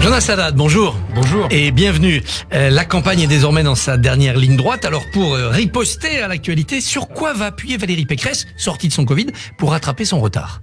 Jonas Haddad, bonjour. Bonjour. Et bienvenue. La campagne est désormais dans sa dernière ligne droite. Alors pour riposter à l'actualité, sur quoi va appuyer Valérie Pécresse, sortie de son Covid, pour rattraper son retard ?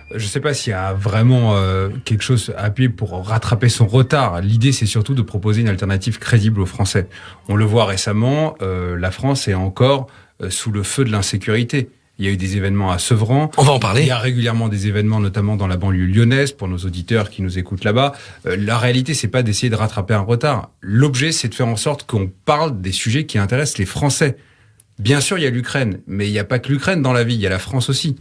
Je ne sais pas s'il y a vraiment quelque chose à appuyer pour rattraper son retard. L'idée, c'est surtout de proposer une alternative crédible aux Français. On le voit récemment, la France est encore sous le feu de l'insécurité. Il y a eu des événements à Sevran. On va en parler. Il y a régulièrement des événements, notamment dans la banlieue lyonnaise, pour nos auditeurs qui nous écoutent là-bas. La réalité, c'est pas d'essayer de rattraper un retard. L'objet, c'est de faire en sorte qu'on parle des sujets qui intéressent les Français. Bien sûr, il y a l'Ukraine, mais il n'y a pas que l'Ukraine dans la vie, il y a la France aussi.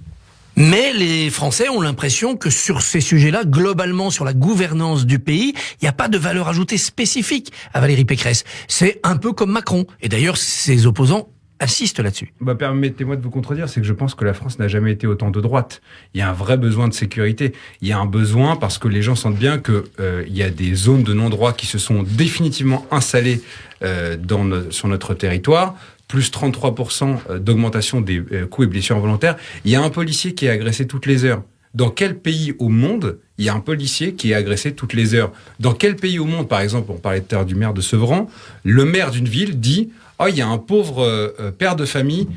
Mais les Français ont l'impression que sur ces sujets-là, globalement sur la gouvernance du pays, il n'y a pas de valeur ajoutée spécifique à Valérie Pécresse. C'est un peu comme Macron. Et d'ailleurs, ses opposants insiste là-dessus. Permettez-moi de vous contredire, c'est que je pense que la France n'a jamais été autant de droite. Il y a un vrai besoin de sécurité. Il y a un besoin parce que les gens sentent bien que il y a des zones de non-droit qui se sont définitivement installées sur notre territoire. Plus 33% d'augmentation des coups et blessures involontaires. Il y a un policier qui est agressé toutes les heures. Dans quel pays au monde il y a un policier qui est agressé toutes les heures? Dans quel pays au monde, par exemple, on parlait tout à l'heure du maire de Sevran, le maire d'une ville dit « Oh, il y a un pauvre père de famille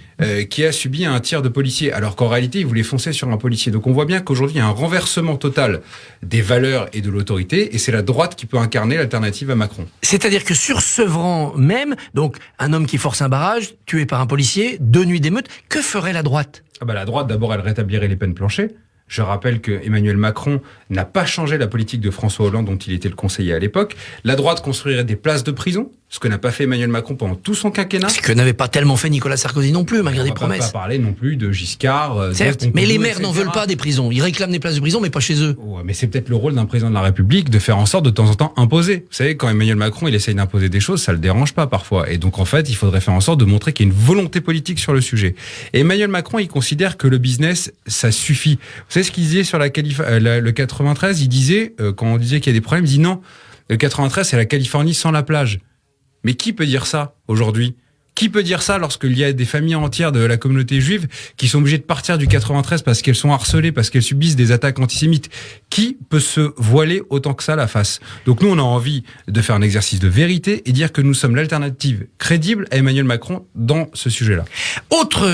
qui a subi un tir de policier », alors qu'en réalité, il voulait foncer sur un policier. Donc on voit bien qu'aujourd'hui, il y a un renversement total des valeurs et de l'autorité, et c'est la droite qui peut incarner l'alternative à Macron. C'est-à-dire que sur Sevran même, donc un homme qui force un barrage, tué par un policier, 2 nuits d'émeute, que ferait la droite ? La droite, d'abord, elle rétablirait les peines planchers. Je rappelle que Emmanuel Macron n'a pas changé la politique de François Hollande dont il était le conseiller à l'époque. La droite construirait des places de prison, ce que n'a pas fait Emmanuel Macron pendant tout son quinquennat. Ce que n'avait pas tellement fait Nicolas Sarkozy non plus, malgré des promesses. On va pas parler non plus de Giscard. Certes, mais les maires n'en veulent pas des prisons. Ils réclament des places de prison, mais pas chez eux. Ouais, mais c'est peut-être le rôle d'un président de la République de faire en sorte de temps en temps imposer. Vous savez, quand Emmanuel Macron il essaye d'imposer des choses, ça le dérange pas parfois. Et donc en fait, il faudrait faire en sorte de montrer qu'il y a une volonté politique sur le sujet. Et Emmanuel Macron, il considère que le business, ça suffit. Vous savez ce qu'il disait sur le 93, il disait, quand on disait qu'il y a des problèmes, il dit non, le 93 c'est la Californie sans la plage. Mais qui peut dire ça aujourd'hui ? Qui peut dire ça lorsqu'il y a des familles entières de la communauté juive qui sont obligées de partir du 93 parce qu'elles sont harcelées, parce qu'elles subissent des attaques antisémites ? Qui peut se voiler autant que ça la face ? Donc nous, on a envie de faire un exercice de vérité et dire que nous sommes l'alternative crédible à Emmanuel Macron dans ce sujet-là. Autre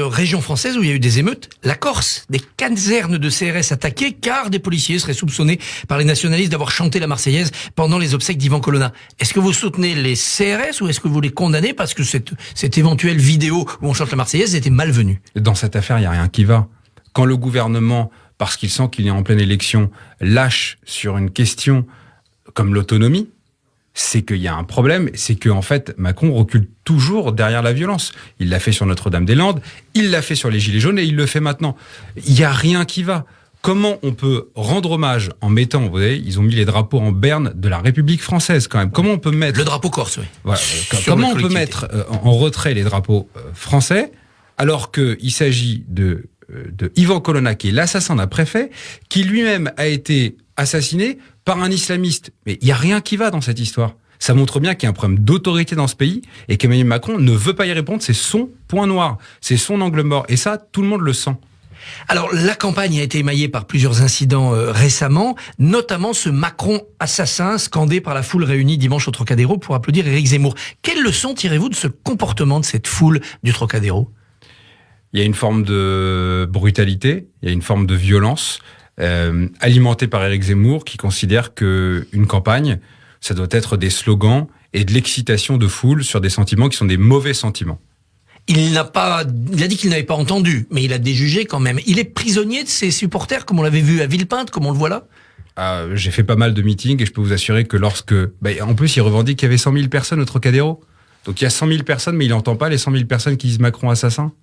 région française où il y a eu des émeutes, la Corse. Des casernes de CRS attaquées car des policiers seraient soupçonnés par les nationalistes d'avoir chanté la Marseillaise pendant les obsèques d'Ivan Colonna. Est-ce que vous soutenez les CRS ou est-ce que vous les condamnez parce que cette éventuelle vidéo où on chante la Marseillaise était malvenue? Dans cette affaire, il n'y a rien qui va. Quand le gouvernement, parce qu'il sent qu'il est en pleine élection, lâche sur une question comme l'autonomie, c'est qu'il y a un problème, c'est qu'en fait, Macron recule toujours derrière la violence. Il l'a fait sur Notre-Dame-des-Landes, il l'a fait sur les Gilets jaunes et il le fait maintenant. Il n'y a rien qui va. Comment on peut rendre hommage en mettant, vous voyez, ils ont mis les drapeaux en berne de la République française quand même. Comment on peut mettre... Le drapeau corse, oui. Voilà. Comment on peut mettre en retrait les drapeaux français alors qu'il s'agit de Ivan Colonna, qui est l'assassin d'un préfet, qui lui-même a été assassiné par un islamiste. Mais il n'y a rien qui va dans cette histoire. Ça montre bien qu'il y a un problème d'autorité dans ce pays et qu'Emmanuel Macron ne veut pas y répondre. C'est son point noir, c'est son angle mort. Et ça, tout le monde le sent. Alors, la campagne a été émaillée par plusieurs incidents récemment, notamment ce Macron assassin scandé par la foule réunie dimanche au Trocadéro pour applaudir Éric Zemmour. Quelle leçon tirez-vous de ce comportement de cette foule du Trocadéro ? Il y a une forme de brutalité, il y a une forme de violence alimentée par Éric Zemmour qui considère qu'une campagne, ça doit être des slogans et de l'excitation de foule sur des sentiments qui sont des mauvais sentiments. Il a dit qu'il n'avait pas entendu, mais il a déjugé quand même. Il est prisonnier de ses supporters, comme on l'avait vu à Villepinte, comme on le voit là. J'ai fait pas mal de meetings et je peux vous assurer que en plus, il revendique qu'il y avait 100 000 personnes au Trocadéro. Donc il y a 100 000 personnes, mais il n'entend pas les 100 000 personnes qui disent Macron assassin.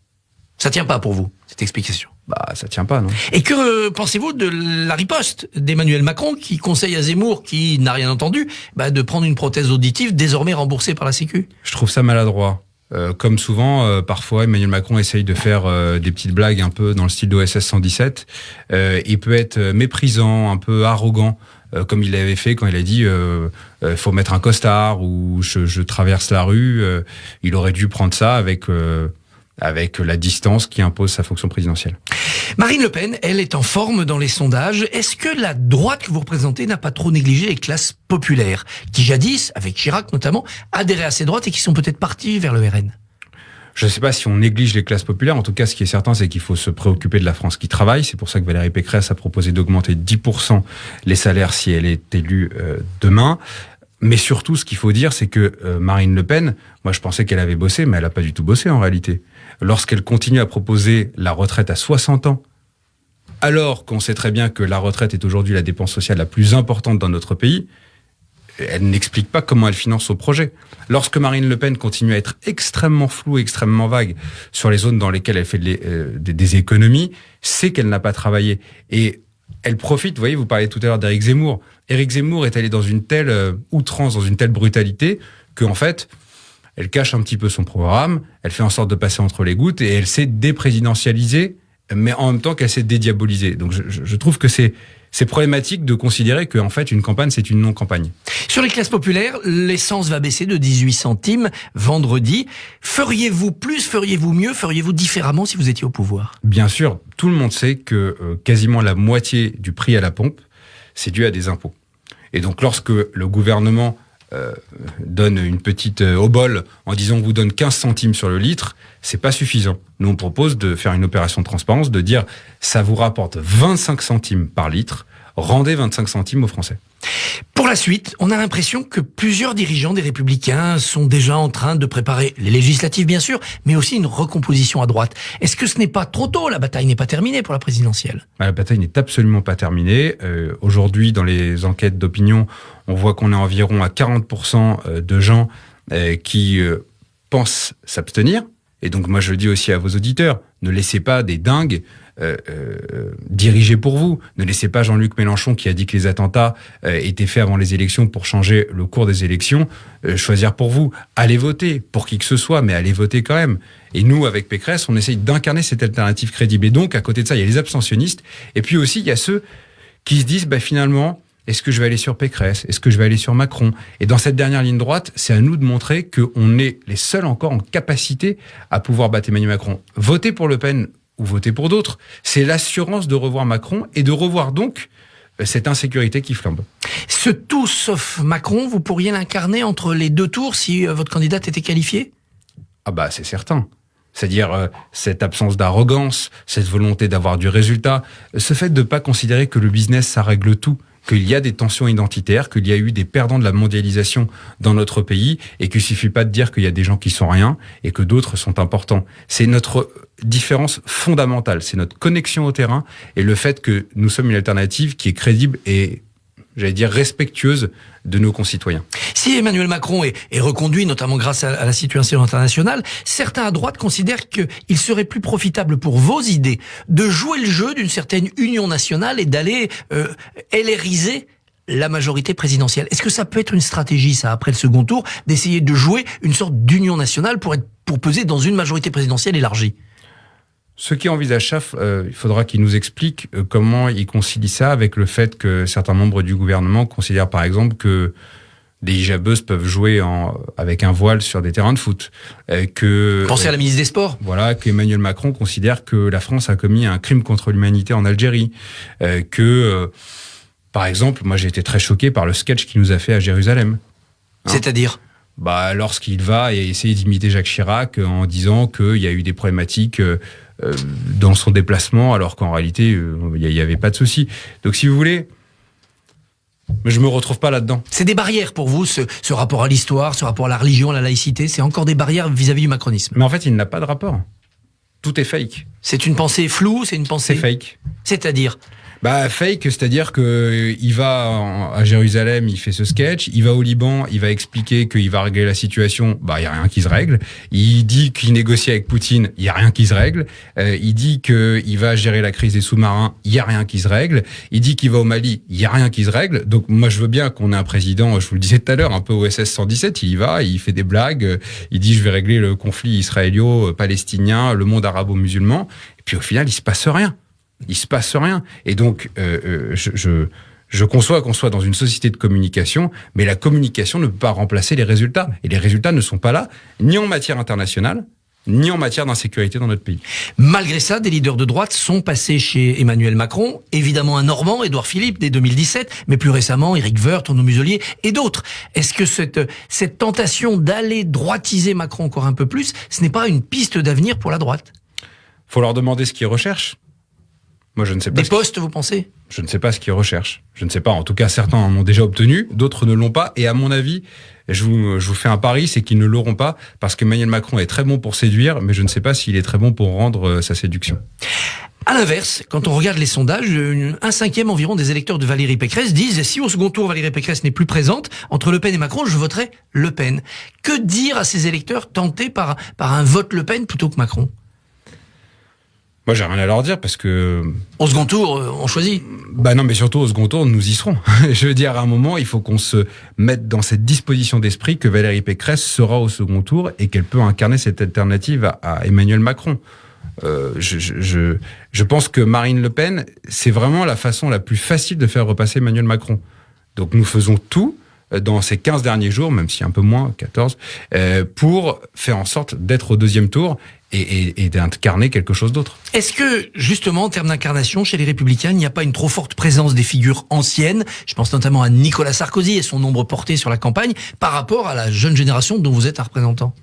Ça tient pas pour vous, cette explication? Ça tient pas, non. Et que pensez-vous de la riposte d'Emmanuel Macron qui conseille à Zemmour, qui n'a rien entendu, de prendre une prothèse auditive désormais remboursée par la Sécu? Je trouve ça maladroit. Comme souvent, parfois, Emmanuel Macron essaye de faire des petites blagues un peu dans le style d'OSS 117. Il peut être méprisant, un peu arrogant, comme il l'avait fait quand il a dit faut mettre un costard ou je traverse la rue. Il aurait dû prendre ça avec la distance qui impose sa fonction présidentielle. Marine Le Pen, elle est en forme dans les sondages. Est-ce que la droite que vous représentez n'a pas trop négligé les classes populaires, qui jadis, avec Chirac notamment, adhéraient à ces droites et qui sont peut-être partis vers le RN? Je ne sais pas si on néglige les classes populaires. En tout cas, ce qui est certain, c'est qu'il faut se préoccuper de la France qui travaille. C'est pour ça que Valérie Pécresse a proposé d'augmenter 10% les salaires si elle est élue demain. Mais surtout, ce qu'il faut dire, c'est que Marine Le Pen, moi je pensais qu'elle avait bossé, mais elle n'a pas du tout bossé en réalité. Lorsqu'elle continue à proposer la retraite à 60 ans, alors qu'on sait très bien que la retraite est aujourd'hui la dépense sociale la plus importante dans notre pays, elle n'explique pas comment elle finance son projet. Lorsque Marine Le Pen continue à être extrêmement floue, extrêmement vague sur les zones dans lesquelles elle fait des économies, c'est qu'elle n'a pas travaillé. Et elle profite, vous voyez, vous parliez tout à l'heure d'Éric Zemmour. Éric Zemmour est allé dans une telle outrance, dans une telle brutalité, qu'en fait, elle cache un petit peu son programme, elle fait en sorte de passer entre les gouttes et elle s'est déprésidentialisée, mais en même temps qu'elle s'est dédiabolisée. Donc je trouve que c'est problématique de considérer qu'en fait, une campagne, c'est une non-campagne. Sur les classes populaires, l'essence va baisser de 18 centimes vendredi. Feriez-vous plus, feriez-vous mieux, feriez-vous différemment si vous étiez au pouvoir? Bien sûr, tout le monde sait que quasiment la moitié du prix à la pompe, c'est dû à des impôts. Et donc, lorsque le gouvernement donne une petite obole en disant on vous donne 15 centimes sur le litre, c'est pas suffisant. Nous, on propose de faire une opération de transparence, de dire ça vous rapporte 25 centimes par litre, rendez 25 centimes aux Français. Pour la suite, on a l'impression que plusieurs dirigeants des Républicains sont déjà en train de préparer les législatives, bien sûr, mais aussi une recomposition à droite. Est-ce que ce n'est pas trop tôt? La bataille n'est pas terminée pour la présidentielle. La bataille n'est absolument pas terminée. Aujourd'hui, dans les enquêtes d'opinion, on voit qu'on est environ à 40% de gens qui pensent s'abstenir. Et donc, moi, je le dis aussi à vos auditeurs, ne laissez pas des dingues diriger pour vous. Ne laissez pas Jean-Luc Mélenchon, qui a dit que les attentats étaient faits avant les élections pour changer le cours des élections, choisir pour vous. Allez voter, pour qui que ce soit, mais allez voter quand même. Et nous, avec Pécresse, on essaye d'incarner cette alternative crédible. Et donc, à côté de ça, il y a les abstentionnistes. Et puis aussi, il y a ceux qui se disent, finalement, est-ce que je vais aller sur Pécresse? Est-ce que je vais aller sur Macron? Et dans cette dernière ligne droite, c'est à nous de montrer qu'on est les seuls encore en capacité à pouvoir battre Emmanuel Macron. Voter pour Le Pen ou voter pour d'autres, c'est l'assurance de revoir Macron et de revoir donc cette insécurité qui flambe. Ce tout sauf Macron, vous pourriez l'incarner entre les deux tours si votre candidate était qualifiée? C'est certain. C'est-à-dire cette absence d'arrogance, cette volonté d'avoir du résultat, ce fait de ne pas considérer que le business, ça règle tout, qu'il y a des tensions identitaires, qu'il y a eu des perdants de la mondialisation dans notre pays et qu'il suffit pas de dire qu'il y a des gens qui sont rien et que d'autres sont importants. C'est notre différence fondamentale, c'est notre connexion au terrain et le fait que nous sommes une alternative qui est crédible et, j'allais dire, respectueuse de nos concitoyens. Si Emmanuel Macron est reconduit, notamment grâce à la situation internationale, certains à droite considèrent qu'il serait plus profitable pour vos idées de jouer le jeu d'une certaine union nationale et d'aller LRiser la majorité présidentielle. Est-ce que ça peut être une stratégie, ça, après le second tour, d'essayer de jouer une sorte d'union nationale pour peser dans une majorité présidentielle élargie? Ceux qui envisagent ça, il faudra qu'ils nous expliquent comment ils concilient ça avec le fait que certains membres du gouvernement considèrent par exemple que des hijabeuses peuvent jouer avec un voile sur des terrains de foot. Pensez à la ministre des Sports. Voilà, qu'Emmanuel Macron considère que la France a commis un crime contre l'humanité en Algérie. Par exemple, moi j'ai été très choqué par le sketch qu'il nous a fait à Jérusalem. C'est-à-dire ? Lorsqu'il va essayer d'imiter Jacques Chirac en disant qu'il y a eu des problématiques dans son déplacement, alors qu'en réalité, il n'y avait pas de souci. Donc, si vous voulez, je me retrouve pas là-dedans. C'est des barrières pour vous, ce rapport à l'histoire, ce rapport à la religion, à la laïcité, c'est encore des barrières vis-à-vis du macronisme. Mais en fait, il n'a pas de rapport. Tout est fake. C'est une pensée floue, c'est une pensée... C'est fake. C'est-à-dire ? Fake, c'est-à-dire que il va à Jérusalem, il fait ce sketch, il va au Liban, il va expliquer qu'il va régler la situation, il y a rien qui se règle. Il dit qu'il négocie avec Poutine, il y a rien qui se règle. Il dit qu'il va gérer la crise des sous-marins, il y a rien qui se règle. Il dit qu'il va au Mali, il y a rien qui se règle. Donc moi je veux bien qu'on ait un président, je vous le disais tout à l'heure, un peu OSS 117, il y va, il fait des blagues, il dit je vais régler le conflit israélo-palestinien, le monde arabo-musulman, et puis au final il se passe rien. Il se passe rien. Et donc, je conçois qu'on soit dans une société de communication, mais la communication ne peut pas remplacer les résultats. Et les résultats ne sont pas là, ni en matière internationale, ni en matière d'insécurité dans notre pays. Malgré ça, des leaders de droite sont passés chez Emmanuel Macron, évidemment un Normand, Édouard Philippe, dès 2017, mais plus récemment, Éric Woerth, Arnaud Muselier et d'autres. Est-ce que cette tentation d'aller droitiser Macron encore un peu plus, ce n'est pas une piste d'avenir pour la droite? Faut leur demander ce qu'ils recherchent. Moi, je ne sais pas. Des postes, vous pensez? Je ne sais pas ce qu'ils recherchent. Je ne sais pas. En tout cas, certains en ont déjà obtenu, d'autres ne l'ont pas. Et à mon avis, je vous fais un pari, c'est qu'ils ne l'auront pas parce qu'Emmanuel Macron est très bon pour séduire, mais je ne sais pas s'il est très bon pour rendre sa séduction. À l'inverse, quand on regarde les sondages, un cinquième environ des électeurs de Valérie Pécresse disent si au second tour Valérie Pécresse n'est plus présente, entre Le Pen et Macron, je voterai Le Pen. Que dire à ces électeurs tentés par un vote Le Pen plutôt que Macron? Moi, j'ai rien à leur dire parce que... Au second tour, on choisit. Bah non, mais surtout au second tour, nous y serons. Je veux dire, à un moment, il faut qu'on se mette dans cette disposition d'esprit que Valérie Pécresse sera au second tour et qu'elle peut incarner cette alternative à Emmanuel Macron. Je pense que Marine Le Pen, c'est vraiment la façon la plus facile de faire repasser Emmanuel Macron. Donc nous faisons tout dans ces 15 derniers jours, même si un peu moins, 14, pour faire en sorte d'être au deuxième tour et d'incarner quelque chose d'autre. Est-ce que, justement, en termes d'incarnation, chez les Républicains, il n'y a pas une trop forte présence des figures anciennes? Je pense notamment à Nicolas Sarkozy et son nombre porté sur la campagne par rapport à la jeune génération dont vous êtes un représentant.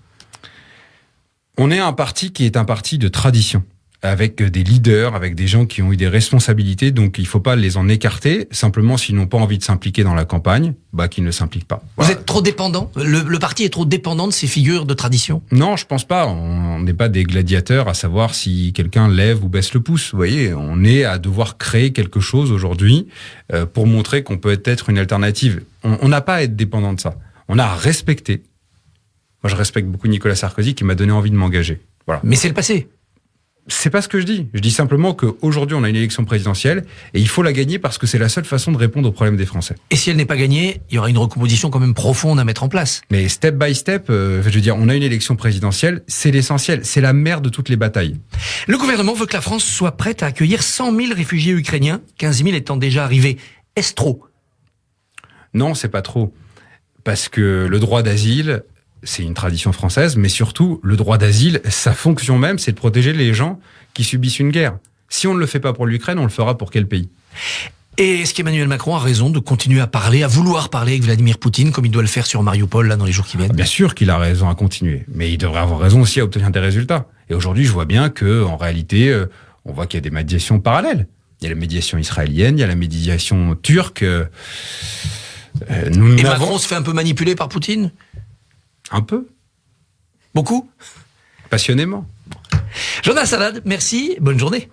On est un parti qui est un parti de tradition, avec des leaders, avec des gens qui ont eu des responsabilités, donc il ne faut pas les en écarter. Simplement, s'ils n'ont pas envie de s'impliquer dans la campagne, qu'ils ne s'impliquent pas. Voilà. Vous êtes trop dépendant? Le parti est trop dépendant de ces figures de tradition? Non, je pense pas. On n'est pas des gladiateurs à savoir si quelqu'un lève ou baisse le pouce. Vous voyez, on est à devoir créer quelque chose aujourd'hui pour montrer qu'on peut être une alternative. On n'a pas à être dépendant de ça. On a à respecter. Moi, je respecte beaucoup Nicolas Sarkozy qui m'a donné envie de m'engager. Voilà. Mais c'est le passé. C'est pas ce que je dis. Je dis simplement qu'aujourd'hui, on a une élection présidentielle et il faut la gagner parce que c'est la seule façon de répondre aux problèmes des Français. Et si elle n'est pas gagnée, il y aura une recomposition quand même profonde à mettre en place. Mais step by step, je veux dire, on a une élection présidentielle, c'est l'essentiel, c'est la mère de toutes les batailles. Le gouvernement veut que la France soit prête à accueillir 100 000 réfugiés ukrainiens, 15 000 étant déjà arrivés. Est-ce trop? Non, c'est pas trop. Parce que le droit d'asile, c'est une tradition française, mais surtout, le droit d'asile, sa fonction même, c'est de protéger les gens qui subissent une guerre. Si on ne le fait pas pour l'Ukraine, on le fera pour quel pays? Et est-ce qu'Emmanuel Macron a raison de continuer à parler, à vouloir parler avec Vladimir Poutine, comme il doit le faire sur Mariupol, là, dans les jours qui viennent? Bien sûr qu'il a raison à continuer, mais il devrait avoir raison aussi à obtenir des résultats. Et aujourd'hui, je vois bien que, en réalité, on voit qu'il y a des médiations parallèles. Il y a la médiation israélienne, il y a la médiation turque. Et Macron se fait un peu manipuler par Poutine? Un peu. Beaucoup? Passionnément. Jonas Salade, merci, bonne journée.